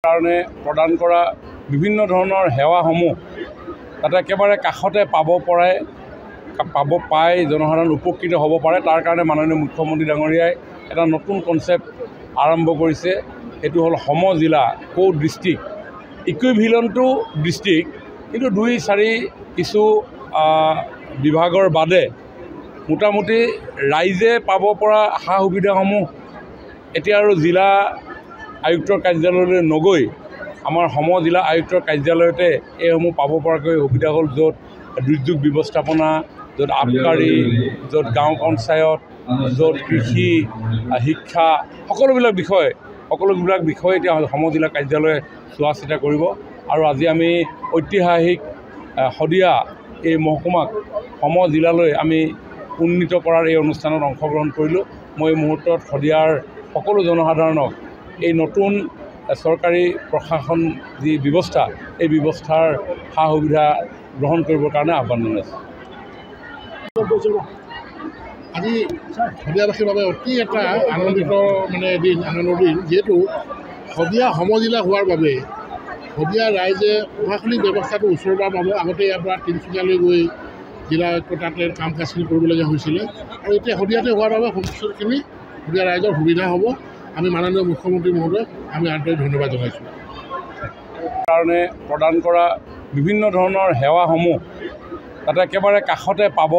কাৰণে প্ৰদান কৰা বিভিন্ন ধৰণৰ সেৱাসমূহ তাতে একেবাৰে কাষতে পাব পাই জনসাধাৰণ উপকৃত হ'ব পাৰে। তাৰ কাৰণে মাননীয় মুখ্যমন্ত্ৰী ডাঙৰীয়াই এটা নতুন কনচেপ্ট আৰম্ভ কৰিছে। সেইটো হ'ল সমজিলা কো ডিষ্ট্ৰিক্ট, ইকুইভেলেণ্টটো ডিষ্ট্ৰিক্ট, কিন্তু 2-4 কিছু বিভাগৰ বাদে মোটামুটি ৰাইজে পাব পৰা সা সুবিধাসমূহ এতিয়া আৰু জিলা আয়ুক্তৰ কাৰ্যালয়লৈ নগৈ আমাৰ সমজিলা আয়ুক্তৰ কাৰ্যালয়তে এইসমূহ পাব পৰাকৈ সুবিধা হ'ল, য'ত দুৰ্যোগ ব্যৱস্থাপনা, য'ত আবকাৰী, য'ত গাঁও পঞ্চায়ত, য'ত কৃষি, শিক্ষা, সকলোবিলাক বিষয় এতিয়া সমজিলা কাৰ্যালয়ে চোৱা চিতা কৰিব। আৰু আজি আমি ঐতিহাসিক শদিয়া এই মহকুমাক সমজিলালৈ আমি উন্নীত কৰাৰ এই অনুষ্ঠানত অংশগ্ৰহণ কৰিলোঁ। মই এই মুহূৰ্তত শদিয়াৰ সকলো জনসাধাৰণক এই নতুন চৰকাৰী প্ৰশাসন যি ব্যৱস্থা, এই ব্যৱস্থাৰ সা সুবিধা গ্ৰহণ কৰিবৰ কাৰণে আহ্বান জনাইছোঁ। আজি শদিয়াবাসীৰ বাবে অতি এটা আনন্দিত আনন্দৰ দিন, যিহেতু শদিয়া সমজিলা হোৱাৰ বাবে শদিয়া ৰাইজে প্ৰশাসনিক ব্যৱস্থাটো ওচৰৰ বাবে আগতে ইয়াৰ পৰা তিনিচুকীয়ালৈ গৈ জিলা তাতে কাম কাজখিনি কৰিবলগীয়া হৈছিলে, আৰু এতিয়া শদিয়াতে হোৱাৰ বাবে ভৱিষ্যতখিনি শদিয়া ৰাইজৰ সুবিধা হ'ব। আমি মাননীয় মুখ্যমন্ত্ৰী মহোদয়ক আমি আন্তৰিক ধন্যবাদ জনাইছোঁ। কাৰণে প্ৰদান কৰা বিভিন্ন ধৰণৰ সেৱাসমূহ তাতে একেবাৰে কাষতে পাব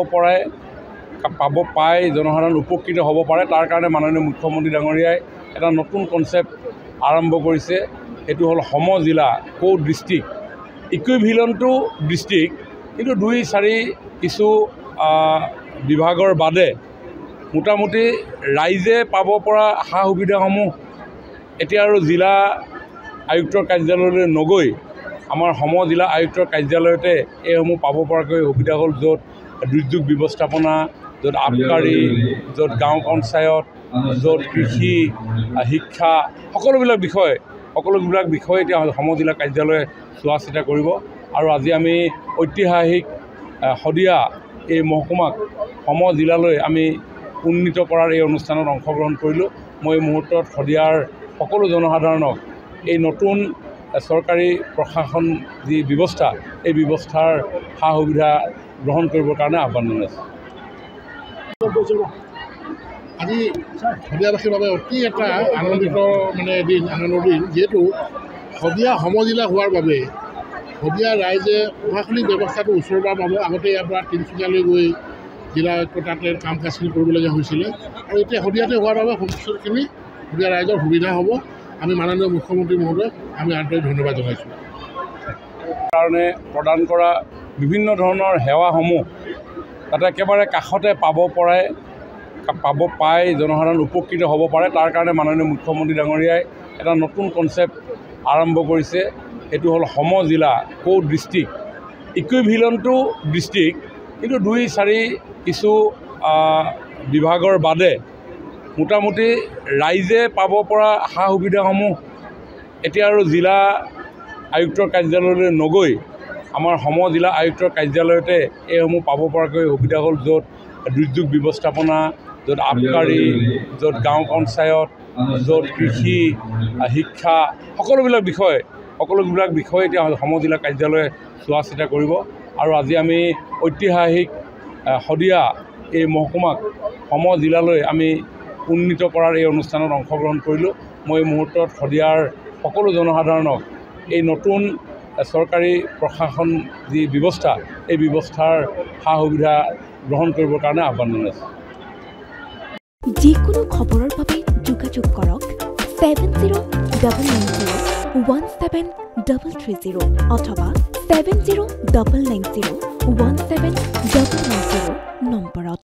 পাই জনসাধাৰণ উপকৃত হ'ব পাৰে। তাৰ কাৰণে মাননীয় মুখ্যমন্ত্ৰী ডাঙৰীয়াই এটা নতুন কনচেপ্ট আৰম্ভ কৰিছে। সেইটো হ'ল সমজিলা কো ডিষ্ট্ৰিক্ট, ইকুইভেলেণ্টটো ডিষ্ট্ৰিক্ট, কিন্তু 2-4 কিছু বিভাগৰ বাদে মোটামুটি ৰাইজে পাব পৰা সা সুবিধাসমূহ এতিয়া আৰু জিলা আয়ুক্তৰ কাৰ্যালয়লৈ নগৈ আমাৰ সমজিলা আয়ুক্তৰ কাৰ্যালয়তে এইসমূহ পাব পৰাকৈ সুবিধা হ'ল, য'ত দুৰ্যোগ ব্যৱস্থাপনা, য'ত আবকাৰী, য'ত গাঁও পঞ্চায়ত, য'ত কৃষি, শিক্ষা, সকলোবিলাক বিষয় এতিয়া সমজিলা কাৰ্যালয়ে চোৱা চিতা কৰিব। আৰু আজি আমি ঐতিহাসিক শদিয়া এই মহকুমাক সমজিলালৈ আমি উন্নীত কৰাৰ এই অনুষ্ঠানত অংশগ্ৰহণ কৰিলোঁ। মই এই মুহূৰ্তত শদিয়াৰ সকলো জনসাধাৰণক এই নতুন চৰকাৰী প্ৰশাসন যি ব্যৱস্থা, এই ব্যৱস্থাৰ সা সুবিধা গ্ৰহণ কৰিবৰ কাৰণে আহ্বান জনাইছোঁ। আজি শদিয়াবাসীৰ বাবে অতি এটা আনন্দিত আনন্দৰ দিন, যিহেতু শদিয়া সমজিলা হোৱাৰ বাবে শদিয়া ৰাইজে প্ৰশাসনিক ব্যৱস্থাটো ওচৰৰ বাবে আগতে ইয়াৰ পৰা তিনিচুকীয়ালৈ গৈ জিলা তাতে কাম কাজখিনি কৰিবলগীয়া হৈছিলে, আৰু এতিয়া শদিয়াতে হোৱাৰ বাবে ভৱিষ্যতখিনি শদিয়া ৰাইজৰ সুবিধা হ'ব। আমি মাননীয় মুখ্যমন্ত্ৰী মহোদয়ক আমি আন্তৰিক ধন্যবাদ জনাইছোঁ। কাৰণে প্ৰদান কৰা বিভিন্ন ধৰণৰ সেৱাসমূহ তাতে একেবাৰে কাষতে পাব পাই জনসাধাৰণ উপকৃত হ'ব পাৰে। তাৰ কাৰণে মাননীয় মুখ্যমন্ত্ৰী ডাঙৰীয়াই এটা নতুন কনচেপ্ট আৰম্ভ কৰিছে। সেইটো হ'ল সমজিলা কো ডিষ্ট্ৰিক্ট, ইকুইভেলেণ্টটো ডিষ্ট্ৰিক্ট, কিন্তু 2-4 কিছু বিভাগৰ বাদে মোটামুটি ৰাইজে পাব পৰা সা সুবিধাসমূহ এতিয়া আৰু জিলা আয়ুক্তৰ কাৰ্যালয়লৈ নগৈ আমাৰ সমজিলা আয়ুক্তৰ কাৰ্যালয়তে এইসমূহ পাব পৰাকৈ সুবিধা হ'ল, য'ত দুৰ্যোগ ব্যৱস্থাপনা, য'ত আবকাৰী, য'ত গাঁও পঞ্চায়ত, য'ত কৃষি, শিক্ষা, সকলোবিলাক বিষয় এতিয়া সমজিলা কাৰ্যালয়ে চোৱা চিতা কৰিব। আৰু আজি আমি ঐতিহাসিক শদিয়া এই মহকুমাক সমজিলালৈ আমি উন্নীত কৰাৰ এই অনুষ্ঠানত অংশগ্ৰহণ কৰিলোঁ। মই এই মুহূৰ্তত শদিয়াৰ সকলো জনসাধাৰণক এই নতুন চৰকাৰী প্ৰশাসন যি ব্যৱস্থা, এই ব্যৱস্থাৰ সা সুবিধা গ্ৰহণ কৰিবৰ কাৰণে আহ্বান জনাইছোঁ। যিকোনো খবৰৰ বাবে যোগাযোগ কৰক 7099017330 অথবা 7099017990 নম্বৰত।